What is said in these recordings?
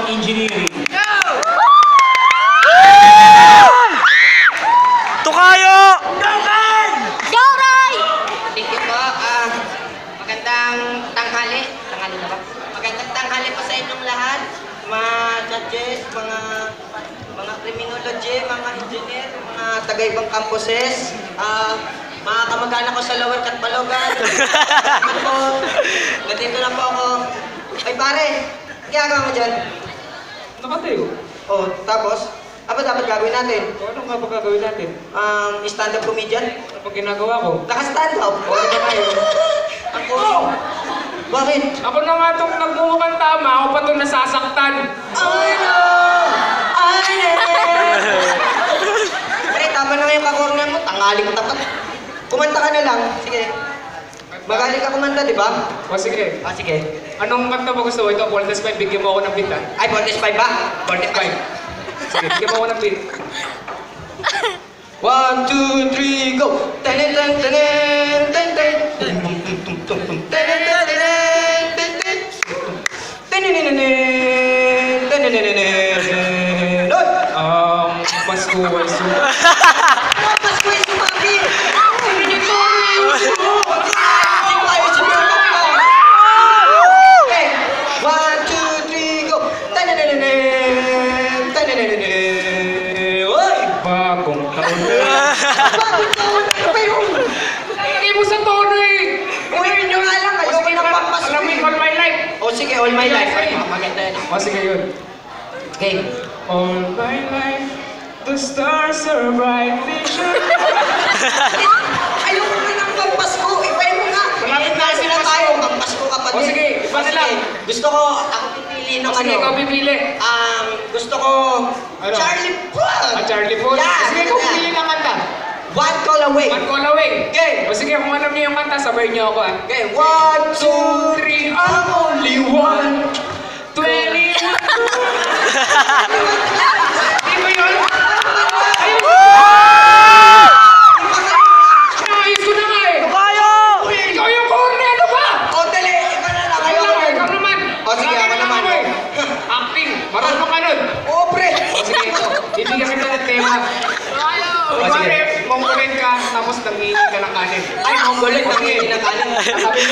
Engineering. Tukayo! Go, Ray! Thank you po. Magandang tanghali. Tanghali na ba? Magandang tanghali po sa inyong lahat. Mga judges, mga criminology, mga engineer, mga taga-ibang campuses, mga kamag-anak ko sa Lower Catbalogan. Salamat po. Nandito na po ako. Ay pare, kaya mo dyan? Nakatayo. Oh, tapos? Ano dapat gagawin natin? Ano nga ba gagawin natin? Stand-up comedian? Ano pag ginagawa ko? Naka-stand up? Oo, di ba kayo? Ako. Bakit? Ako na nga itong nagmumukhang tama, ako pa itong nasasaktan. I know! I know! Pre, tama na nga yung kakorner mo. Tangaling tapat. Kumanta ka na lang. Sige. Magaling ka kumanta, di ba? O sige, Sige. anong kanta ba gusto mo? Ito, Voltes 5, bigyan mo ako ng beat, ha? Ay, Voltes 5 ba? Voltes 5. Sige, bigyan mo ako ng beat. 1, 2, 3, go! Tenen, tenen, tenen, tenen, tenen, tum, tum, tum, tum, tum, tenen, tenen, tenen, tenen, tenenenenen, tenenenenen. Hoy! Pasko ay suka. Pasko ay sumabi! Ano niyo to? Sino kayo sumama ko? Okay. 1, 2, 3, go! Tenenenenen, tenenenenen. Hoy! Bagong taon na. Bakit taon? Ano ba yun? Hindi mo sa tono eh. Uy, nyo nga lang. O Ayoko sige, ng pampasko. alam mo yung All My Life. O sige, all my life. Ay, maganda yan. O sige yun. Okay. All my life, the stars are brightly shining. Ayoko na ng pampasko. Ipain mo nga. Malapit na kasi na Pasko. tayo. Pampasko ka pa O din. sige, iba na lang. Gusto ko, ako pipili ng O sige, ikaw ano. pipili. Gusto ko, Ano? Charlie Puth. Charlie Puth. Yeah, Sige, ikaw yeah. pipili ng kanta. One call away. One call away. Okay. O sige, kung alam niyo yung kanta, sabay niyo ako, ha? Okay, 1, 2, 3, I'm only one. 21. Di ba yun? Ayos ko na nga eh. Tukayo! Uy, ikaw yung corner, ano ba? O, dali. Iba na lang. Ikaw naman, ikaw naman. O, sige, Lagi ako na naman. eh. Acting, marunong ka nun. O, pre. O sige, ito. Ibigyan kita ng tema. O, What sige. if, mongolin ka, tapos nangingi ka ng kanin? Ay, mongolin na ngayon kinakanin.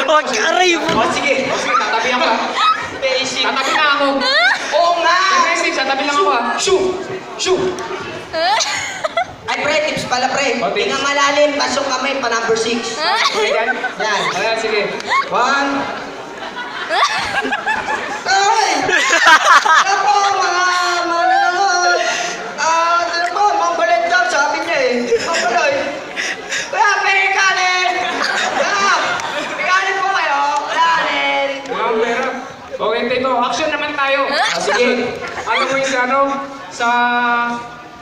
Huwag ka rin! O, sige. O sige, tatabi ako, ha? Basic. Tatabi na ako. Oo nga. Message, tatabi lang ako, ha? Shoo! Shoo! Ay, pre, tips pala, pre. O, tips. Hinga malalim, pasok kamay pa number 6. Okay, yan? Yan. Ayan, sige. 1. Ay! Ano po, mga nanonood? Ano po, mongolid daw, sabi niya eh. Mongoloid. Kaya, may kanin! Kaya, may kanin po kayo. Kanin! Walang pera. Okay, Tito, action naman tayo. Sige. Ano mo yung sa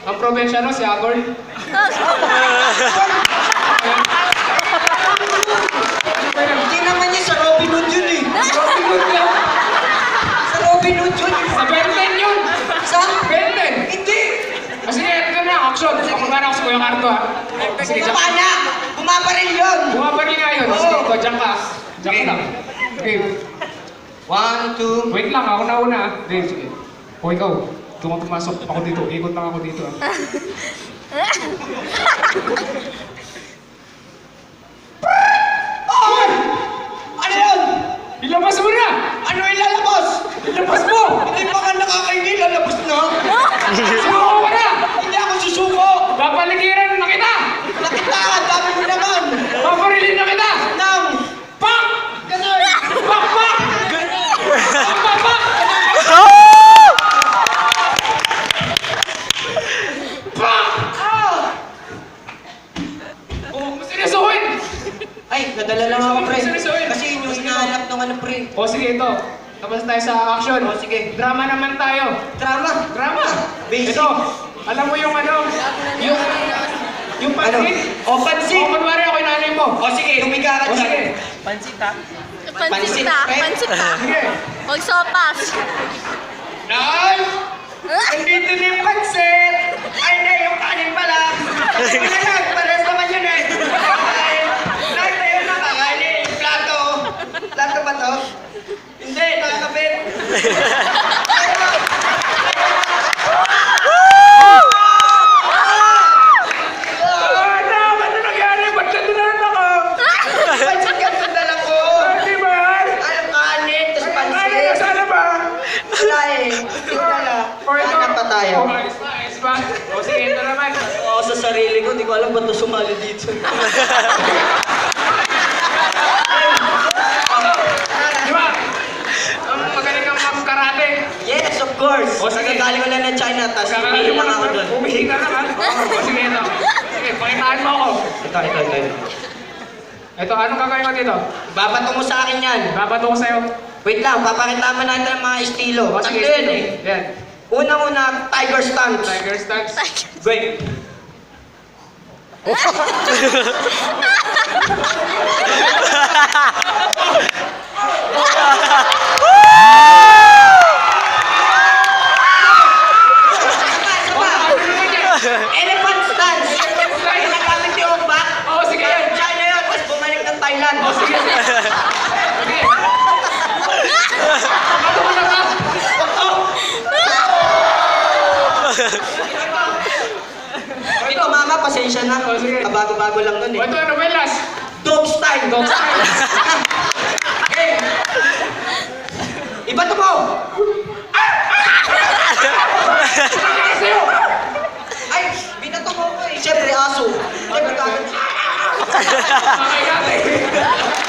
ang probensya, no? Si Agor. Hindi naman niya sa Robin Hood yun eh. Robin Hood yan. Sa Robin Hood yun. Sa Benten yun. Sa? Benten. Hindi. Sige, ito na, action. Kamagana ako sa Kuya Karto, ha? Sige, dyan. Bumaba na. Bumabaril yun. Bumabaril nga yun. Sige, ito, dyan ka. Dyan ka lang. Okay. 1, 2. Wait lang, ako na una, ha? Hindi, sige. O ikaw, doon ka pumasok. Ako dito. Ikot lang ako dito, ha? Oy! Ano yun? Ilabas mo na! Ano ilalabas? Ilabas mo! Hindi pa ka nakakaingin, lalabas na. Sumuko ka na! Hindi ako susuko. Papaligiran na kita! Nakita ka, dami mo naman. Paparilin na kita! Nang, Pak! ganun. Pak! Pak! Pak! Pak! Pak! Pak! Ah! Oh, seryosohin! Ay, nadala lang ako, pre. Seryosohin. Kasi yun yung hinahanap ng ano, pre. O sige, ito. Tapos tayo sa action. O, sige. Drama naman tayo. Drama. Drama! Basic. Ito, alam mo yung ano? Yung Ano? pansit? O, pansit. O, kunwari ako yung nanay mo. O, sige, humiga ka O dyan. sige. Pansit ta, Pansit, pansit ta. Sige. Huwag sopas. Nay! Nandito na yung pansit! Ay, na, yung kanin pala! Ano lang, pares naman yun eh! Ay, Nay, tayo na kakain plato! Plato ba to? Hindi, nakakapit! tayo. Ayos ba? Ayos ba? O sige, ito naman. Ako sa sarili ko, di ko alam ba't to sumali dito. Di ba? Ang magaling kang mag-karate. Yes, of course. O, sige. Galing ko lang ng China, tapos Kakalalim hindi mo lang ako na. doon. Umihi ka naman. O sige, ito. Sige, pakitaan mo ako. Ito. Ito, anong gagawin mo dito? Babato mo sa akin yan. Babato ko sa'yo. Wait lang, papakita mo natin ang mga estilo. O sige, Tatlo yun sige. eh. Yan. Unang-una, tiger stance. Tiger stance. Wait. Isa pa. Ano naman yan? Elephant stance. Ginagamit yung back. Oo, sige yan. China yun, tapos bumalik ng Thailand. O sige, sige. Sige. Bato mo na ka. Ito, mama, pasensya na. Oh, sige. Kabago-bago lang nun O eh. ito, ano ba yung last? Dog style. Dog style. Okay. Iba to mo. Sa'yo. Ay, binato mo ko eh. Siyempre, aso. Siyempre, Okay, okay.